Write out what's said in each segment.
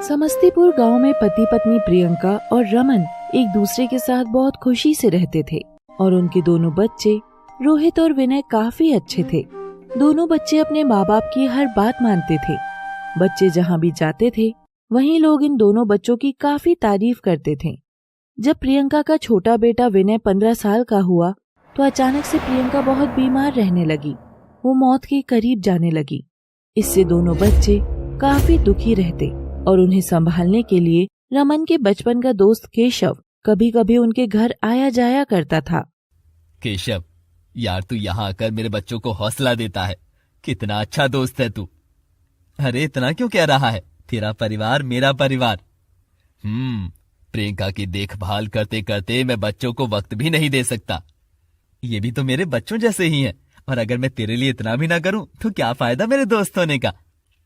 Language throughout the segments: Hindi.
समस्तीपुर गांव में पति पत्नी प्रियंका और रमन एक दूसरे के साथ बहुत खुशी से रहते थे और उनके दोनों बच्चे रोहित और विनय काफी अच्छे थे। दोनों बच्चे अपने माँ बाप की हर बात मानते थे। बच्चे जहाँ भी जाते थे वहीं लोग इन दोनों बच्चों की काफी तारीफ करते थे। जब प्रियंका का छोटा बेटा विनय 15 साल का हुआ तो अचानक से प्रियंका बहुत बीमार रहने लगी। वो मौत के करीब जाने लगी। इससे दोनों बच्चे काफी दुखी रहते और उन्हें संभालने के लिए रमन के बचपन का दोस्त केशव कभी कभी उनके घर आया जाया करता था। केशव, यार तू यहाँ आकर मेरे बच्चों को हौसला देता है। कितना अच्छा दोस्त है तू। अरे इतना क्यों कह रहा है? तेरा परिवार मेरा परिवार। प्रियंका की देखभाल करते करते मैं बच्चों को वक्त भी नहीं दे सकता। ये भी तो मेरे बच्चों जैसे ही हैं। और अगर मैं तेरे लिए इतना भी ना करूं तो क्या फायदा मेरे दोस्त होने का।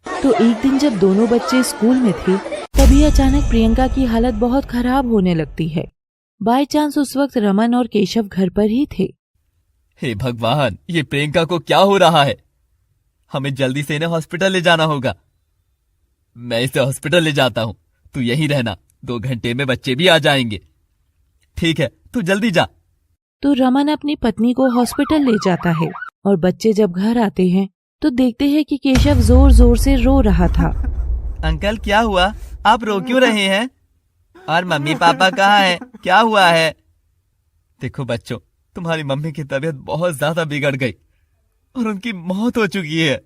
तो एक दिन जब दोनों बच्चे स्कूल में थे तभी अचानक प्रियंका की हालत बहुत खराब होने लगती है। बाय चांस उस वक्त रमन और केशव घर पर ही थे। हे भगवान, ये प्रियंका को क्या हो रहा है? हमें जल्दी से इन्हें हॉस्पिटल ले जाना होगा। मैं इसे हॉस्पिटल ले जाता हूँ, तू यहीं रहना। 2 घंटे में बच्चे भी आ जाएंगे। ठीक है, तू जल्दी जा। तो रमन अपनी पत्नी को हॉस्पिटल ले जाता है और बच्चे जब घर आते हैं तो देखते हैं कि केशव जोर जोर से रो रहा था। अंकल क्या हुआ? आप रो क्यों रहे हैं? और मम्मी पापा कहाँ हैं? क्या हुआ है? देखो बच्चों, तुम्हारी मम्मी की तबीयत बहुत ज्यादा बिगड़ गई और उनकी मौत हो चुकी है।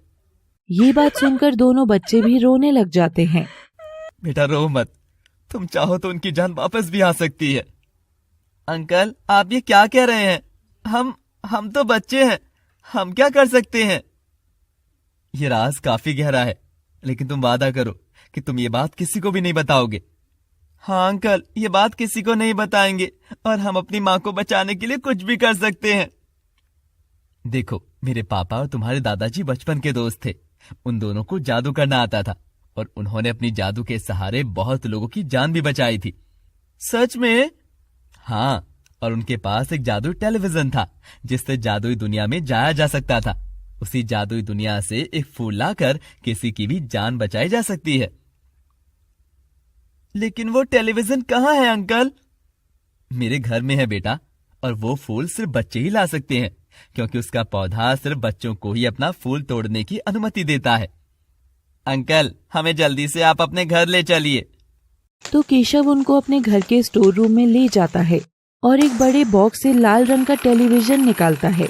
ये बात सुनकर दोनों बच्चे भी रोने लग जाते हैं। बेटा रो मत, तुम चाहो तो उनकी जान वापस भी आ सकती है। अंकल आप ये क्या कह रहे हैं? हम तो बच्चे हैं, हम क्या कर सकते हैं? ये राज काफी गहरा है, लेकिन तुम वादा करो कि तुम ये बात किसी को भी नहीं बताओगे। हाँ अंकल, ये बात किसी को नहीं बताएंगे और हम अपनी माँ को बचाने के लिए कुछ भी कर सकते हैं। देखो, मेरे पापा और तुम्हारे दादाजी बचपन के दोस्त थे। उन दोनों को जादू करना आता था और उन्होंने अपनी जादू के सहारे बहुत लोगों की जान भी बचाई थी। सच में? हाँ, और उनके पास एक जादुई टेलीविजन था जिससे जादुई दुनिया में जाया जा सकता था। उसी जादुई दुनिया से एक फूल लाकर किसी की भी जान बचाई जा सकती है। लेकिन वो टेलीविजन कहाँ है अंकल? मेरे घर में है बेटा, और वो फूल सिर्फ बच्चे ही ला सकते हैं क्योंकि उसका पौधा सिर्फ बच्चों को ही अपना फूल तोड़ने की अनुमति देता है। अंकल हमें जल्दी से आप अपने घर ले चलिए। तो केशव उनको अपने घर के स्टोर रूम में ले जाता है और एक बड़े बॉक्स से लाल रंग का टेलीविजन निकालता है।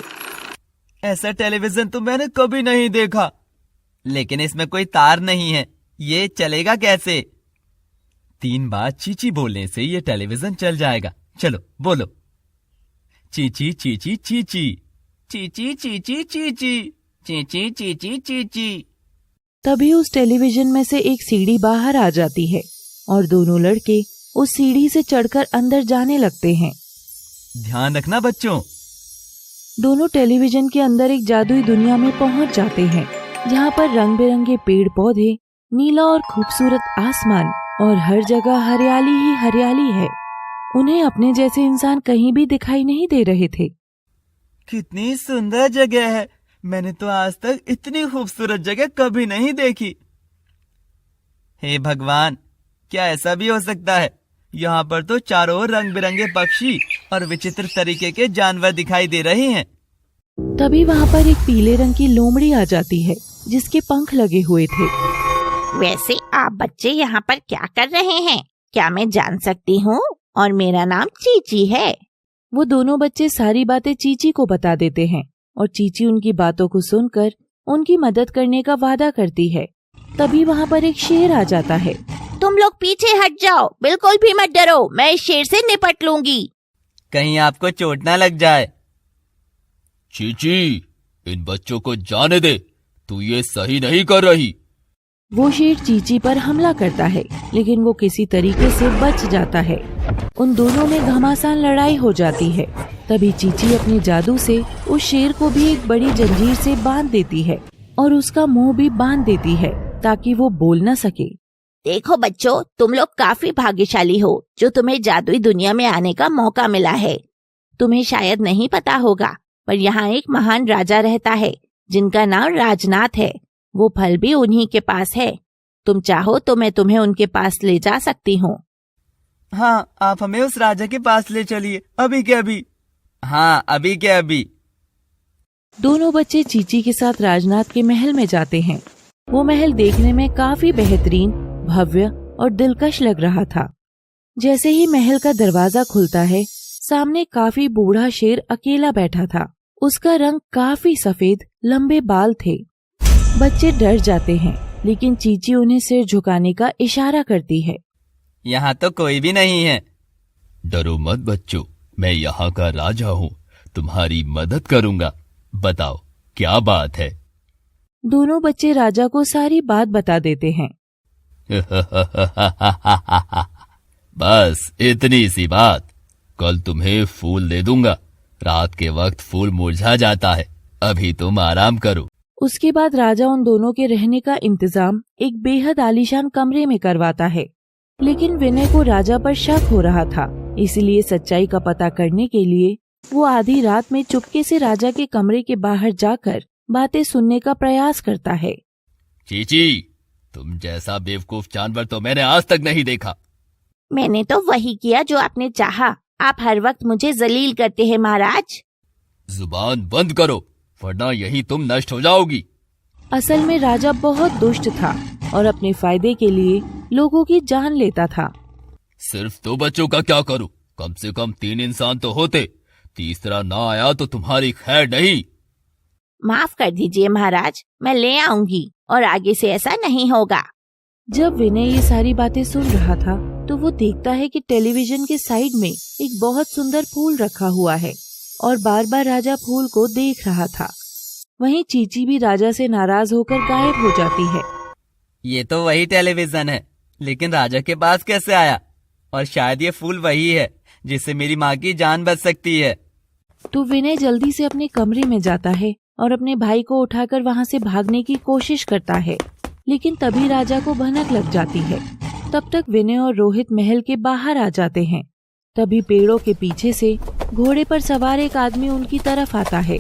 ऐसा टेलीविजन तो मैंने कभी नहीं देखा। लेकिन इसमें कोई तार नहीं है, ये चलेगा कैसे? 3 बार चीची बोलने से ये टेलीविजन चल जाएगा। चलो बोलो, चीची चीची चीची, चीची चीची चीची, चीची चीची चीची। तभी उस टेलीविजन में से एक सीढ़ी बाहर आ जाती है और दोनों लड़के उस सीढ़ी से चढ़कर अंदर जाने लगते हैं। ध्यान रखना बच्चों। दोनों टेलीविजन के अंदर एक जादुई दुनिया में पहुंच जाते हैं जहां पर रंग बिरंगे पेड़ पौधे, नीला और खूबसूरत आसमान और हर जगह हरियाली ही हरियाली है। उन्हें अपने जैसे इंसान कहीं भी दिखाई नहीं दे रहे थे। कितनी सुंदर जगह है, मैंने तो आज तक इतनी खूबसूरत जगह कभी नहीं देखी। हे भगवान, क्या ऐसा भी हो सकता है? यहाँ पर तो चारों ओर रंग बिरंगे पक्षी और विचित्र तरीके के जानवर दिखाई दे रहे हैं। तभी वहाँ पर एक पीले रंग की लोमड़ी आ जाती है जिसके पंख लगे हुए थे। वैसे आप बच्चे यहाँ पर क्या कर रहे हैं? क्या मैं जान सकती हूँ? और मेरा नाम चीची है। वो दोनों बच्चे सारी बातें चीची को बता देते हैं और चीची उनकी बातों को सुनकर उनकी मदद करने का वादा करती है। तभी वहाँ पर एक शेर आ जाता है। तुम लोग पीछे हट जाओ, बिल्कुल भी मत डरो, मैं इस शेर से निपट लूंगी। कहीं आपको चोट ना लग जाए। चीची, इन बच्चों को जाने दे, तू ये सही नहीं कर रही। वो शेर चीची पर हमला करता है लेकिन वो किसी तरीके से बच जाता है। उन दोनों में घमासान लड़ाई हो जाती है। तभी चीची अपने जादू से उस शेर को भी एक बड़ी जंजीर से बांध देती है और उसका मुंह भी बांध देती है ताकि वो बोल न सके। देखो बच्चों, तुम लोग काफी भाग्यशाली हो जो तुम्हें जादुई दुनिया में आने का मौका मिला है। तुम्हें शायद नहीं पता होगा पर यहाँ एक महान राजा रहता है जिनका नाम राजनाथ है। वो फल भी उन्हीं के पास है। तुम चाहो तो मैं तुम्हें उनके पास ले जा सकती हूँ। हाँ, आप हमें उस राजा के पास ले चलिए, अभी के अभी। हाँ, अभी के अभी। दोनों बच्चे चीची के साथ राजनाथ के महल में जाते हैं। वो महल देखने में काफी बेहतरीन, भव्य और दिलकश लग रहा था। जैसे ही महल का दरवाजा खुलता है, सामने काफी बूढ़ा शेर अकेला बैठा था। उसका रंग काफी सफेद, लंबे बाल थे। बच्चे डर जाते हैं, लेकिन चीची उन्हें सिर झुकाने का इशारा करती है। यहाँ तो कोई भी नहीं है। डरो मत बच्चों, मैं यहाँ का राजा हूँ, तुम्हारी मदद करूँगा। बताओ क्या बात है? दोनों बच्चे राजा को सारी बात बता देते हैं। बस इतनी सी बात। कल तुम्हें फूल दे दूंगा। रात के वक्त फूल मुरझा जाता है, अभी तुम आराम करो। उसके बाद राजा उन दोनों के रहने का इंतजाम एक बेहद आलीशान कमरे में करवाता है। लेकिन विनय को राजा पर शक हो रहा था, इसलिए सच्चाई का पता करने के लिए वो आधी रात में चुपके से राजा के कमरे के बाहर जाकर बातें सुनने का प्रयास करता है। चीची, तुम जैसा बेवकूफ जानवर तो मैंने आज तक नहीं देखा। मैंने तो वही किया जो आपने चाहा। आप हर वक्त मुझे जलील करते हैं महाराज। जुबान बंद करो, वरना यही तुम नष्ट हो जाओगी। असल में राजा बहुत दुष्ट था और अपने फायदे के लिए लोगों की जान लेता था। सिर्फ 2 बच्चों का क्या करूं? कम से कम 3 इंसान तो होते। तीसरा ना आया तो तुम्हारी खैर नहीं। माफ कर दीजिए महाराज, मैं ले आऊंगी और आगे से ऐसा नहीं होगा। जब विनय ये सारी बातें सुन रहा था, तो वो देखता है कि टेलीविजन के साइड में एक बहुत सुंदर फूल रखा हुआ है और बार बार राजा फूल को देख रहा था। वहीं चीची भी राजा से नाराज होकर गायब हो जाती है। ये तो वही टेलीविजन है, लेकिन राजा के पास कैसे आया? और शायद ये फूल वही है जिससे मेरी माँ की जान बच सकती है। तो विनय जल्दी से अपने कमरे में जाता है और अपने भाई को उठाकर वहाँ से भागने की कोशिश करता है, लेकिन तभी राजा को भनक लग जाती है। तब तक विनय और रोहित महल के बाहर आ जाते हैं। तभी पेड़ों के पीछे से घोड़े पर सवार एक आदमी उनकी तरफ आता है।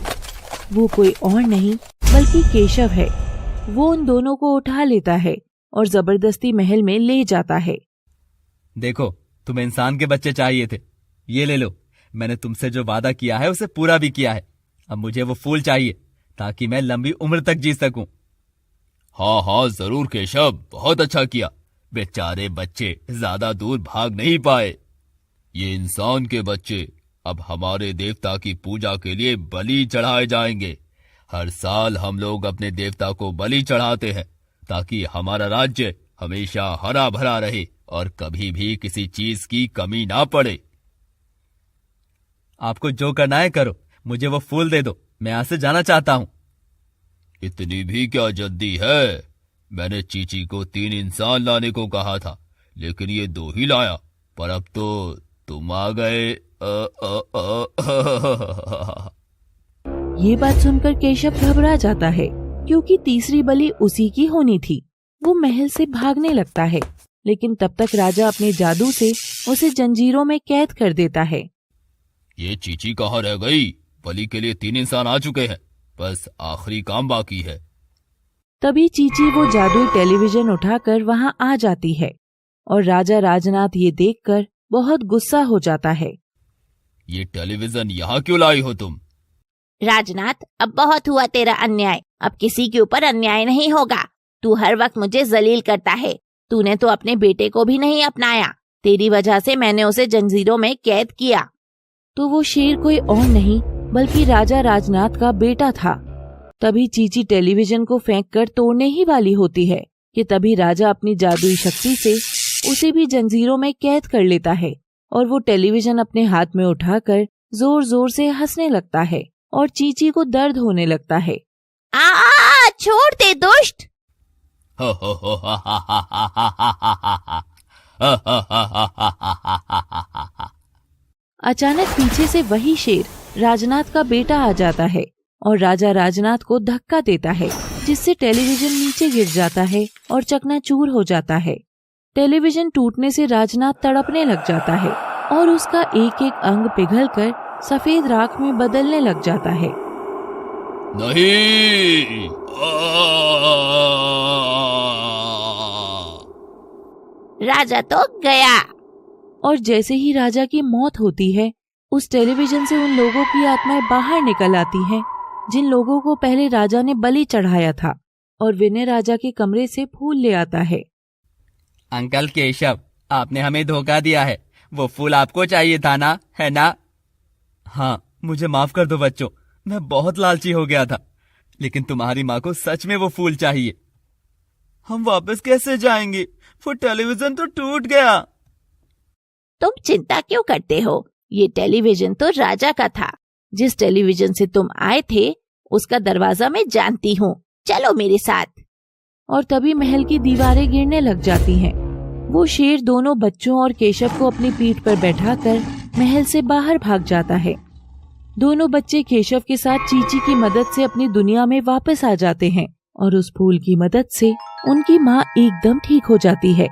वो कोई और नहीं बल्कि केशव है। वो उन दोनों को उठा लेता है और जबरदस्ती महल में ले जाता है। देखो, तुम्हें इंसान के बच्चे चाहिए थे, ये ले लो। मैंने तुमसे जो वादा किया है उसे पूरा भी किया है। अब मुझे वो फूल चाहिए ताकि मैं लंबी उम्र तक जी सकूं। हाँ हाँ जरूर केशव, बहुत अच्छा किया। बेचारे बच्चे ज्यादा दूर भाग नहीं पाए। ये इंसान के बच्चे अब हमारे देवता की पूजा के लिए बलि चढ़ाए जाएंगे। हर साल हम लोग अपने देवता को बलि चढ़ाते हैं ताकि हमारा राज्य हमेशा हरा भरा रहे और कभी भी किसी चीज की कमी ना पड़े। आपको जो करना है करो, मुझे वो फूल दे दो, मैं यहाँ से जाना चाहता हूँ। इतनी भी क्या जल्दी है? मैंने चीची को 3 इंसान लाने को कहा था, लेकिन ये 2 ही लाया। पर अब तो तुम आ गए। ये बात सुनकर केशव घबरा जाता है, क्योंकि तीसरी बलि उसी की होनी थी। वो महल से भागने लगता है, लेकिन तब तक राजा अपने जादू से उसे जंजीरों में कैद कर देता है। ये चीची कहाँ रह गई? बलि के लिए 3 इंसान आ चुके हैं, बस आखिरी काम बाकी है। तभी चीची वो जादुई टेलीविजन उठाकर वहाँ आ जाती है और राजा राजनाथ ये देखकर बहुत गुस्सा हो जाता है। ये टेलीविजन यहाँ क्यों लाई हो तुम? राजनाथ, अब बहुत हुआ तेरा अन्याय। अब किसी के ऊपर अन्याय नहीं होगा। तू हर वक्त मुझे जलील करता है। तूने तो अपने बेटे को भी नहीं अपनाया। तेरी वजह से मैंने उसे जंजीरों में कैद किया। तो वो शेर कोई और नहीं बल्कि राजा राजनाथ का बेटा था। तभी चीची टेलीविजन को फेंक कर तोड़ने ही वाली होती है कि तभी राजा अपनी जादुई शक्ति से उसे भी जंजीरों में कैद कर लेता है और वो टेलीविजन अपने हाथ में उठाकर जोर जोर से हंसने लगता है और चीची को दर्द होने लगता है। छोड़ दे दुष्ट। अचानक पीछे से वही शेर राजनाथ का बेटा आ जाता है और राजा राजनाथ को धक्का देता है, जिससे टेलीविजन नीचे गिर जाता है और चकनाचूर हो जाता है। टेलीविजन टूटने से राजनाथ तड़पने लग जाता है और उसका एक एक अंग पिघलकर सफेद राख में बदलने लग जाता है। नहीं! राजा तो गया। और जैसे ही राजा की मौत होती है, उस टेलीविजन से उन लोगों की आत्माएं बाहर निकल आती हैं जिन लोगों को पहले राजा ने बलि चढ़ाया था, और विनय राजा के कमरे से फूल ले आता है। अंकल केशव, आपने हमें धोखा दिया है। वो फूल आपको चाहिए था ना, है ना? हाँ, मुझे माफ कर दो बच्चों, मैं बहुत लालची हो गया था। लेकिन तुम्हारी माँ को सच में वो फूल चाहिए। हम वापस कैसे जाएंगे? वो टेलीविजन तो टूट गया। तुम चिंता क्यों करते हो? ये टेलीविजन तो राजा का था। जिस टेलीविजन से तुम आए थे उसका दरवाजा मैं जानती हूँ। चलो मेरे साथ। और तभी महल की दीवारें गिरने लग जाती हैं। वो शेर दोनों बच्चों और केशव को अपनी पीठ पर बैठाकर महल से बाहर भाग जाता है। दोनों बच्चे केशव के साथ चीची की मदद से अपनी दुनिया में वापस आ जाते हैं और उस फूल की मदद से उनकी माँ एकदम ठीक हो जाती है।